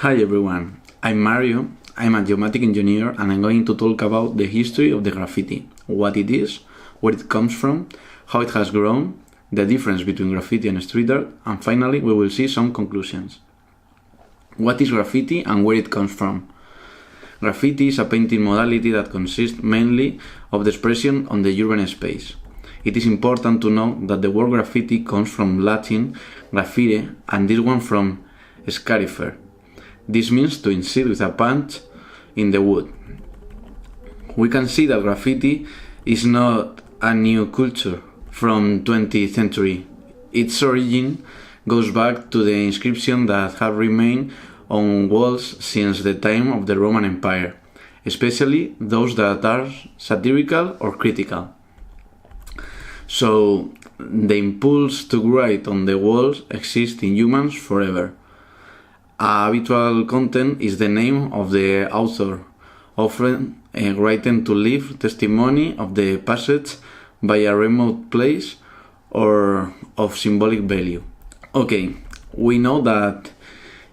Hi everyone, I'm Mario, I'm a geometric engineer and I'm going to talk about the history of the graffiti, what it is, where it comes from, how it has grown, the difference between graffiti and street art, and finally we will see some conclusions. What is graffiti and where it comes from? Graffiti is a painting modality that consists mainly of the expression on the urban space. It is important to know that the word graffiti comes from Latin graffire and this one from scarifer. This means to insert with a punch in the wood. We can see that graffiti is not a new culture from 20th century. Its origin goes back to the inscriptions that have remained on walls since the time of the Roman Empire, especially those that are satirical or critical. So, the impulse to write on the walls exists in humans forever. Habitual content is the name of the author, often written to leave testimony of the passage by a remote place or of symbolic value. Okay, we know that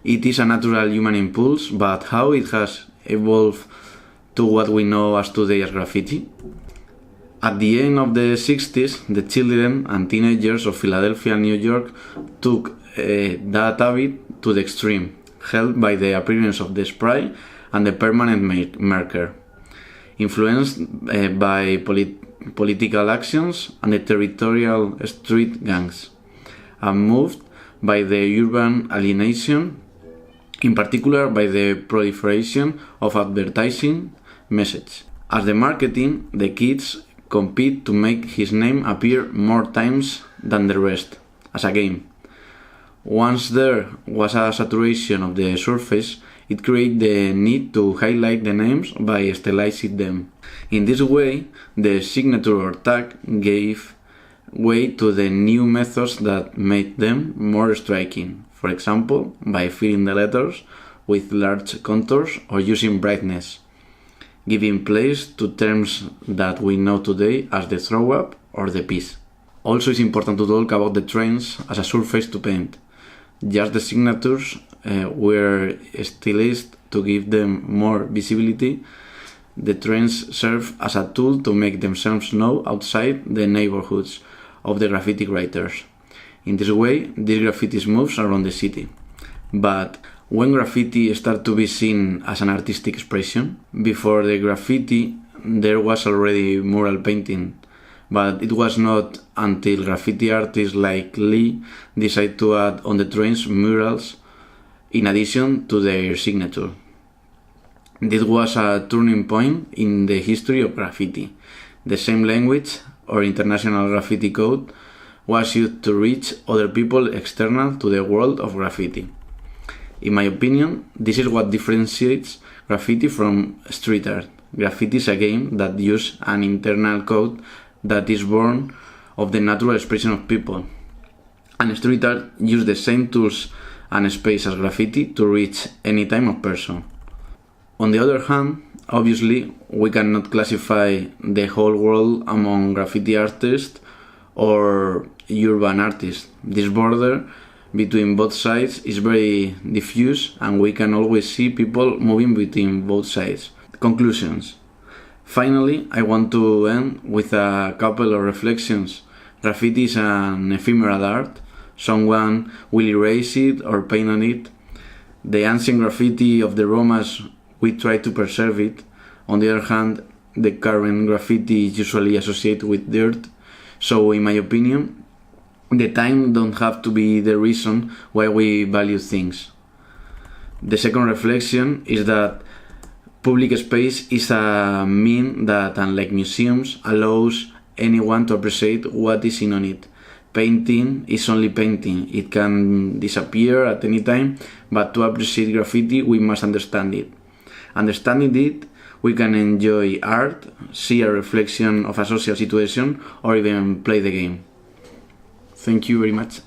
it is a natural human impulse, but how it has evolved to what we know as today as graffiti? At the end of the 60s, the children and teenagers of Philadelphia and New York took that habit to the extreme, helped by the appearance of the spray and the permanent marker, influenced by political actions and the territorial street gangs, and moved by the urban alienation, in particular by the proliferation of advertising message. As the marketing, the kids compete to make his name appear more times than the rest, as a game. Once there was a saturation of the surface, it created the need to highlight the names by stylizing them. In this way, the signature or tag gave way to the new methods that made them more striking. For example, by filling the letters with large contours or using brightness, giving place to terms that we know today as the throw-up or the piece. Also, it's important to talk about the trends as a surface to paint. Just the signatures were stylized to give them more visibility. The trends serve as a tool to make themselves known outside the neighborhoods of the graffiti writers. In this way, these graffiti moves around the city. But when graffiti started to be seen as an artistic expression, before the graffiti there was already mural painting, but it was not until graffiti artists like Lee decided to add on the trains murals in addition to their signature. This was a turning point in the history of graffiti. The same language or international graffiti code was used to reach other people external to the world of graffiti. In my opinion, this is what differentiates graffiti from street art. Graffiti is a game that uses an internal code that is born of the natural expression of people. And street art uses the same tools and space as graffiti to reach any type of person. On the other hand, obviously, we cannot classify the whole world among graffiti artists or urban artists. This border between both sides is very diffuse and we can always see people moving between both sides. Conclusions. Finally, I want to end with a couple of reflections. Graffiti is an ephemeral art. Someone will erase it or paint on it. The ancient graffiti of the Romans, we try to preserve it. On the other hand, the current graffiti is usually associated with dirt. So, in my opinion, the time don't have to be the reason why we value things. The second reflection is that public space is a mean that, unlike museums, allows anyone to appreciate what is in on it. Painting is only painting. It can disappear at any time, but to appreciate graffiti, we must understand it. Understanding it, we can enjoy art, see a reflection of a social situation, or even play the game. Thank you very much.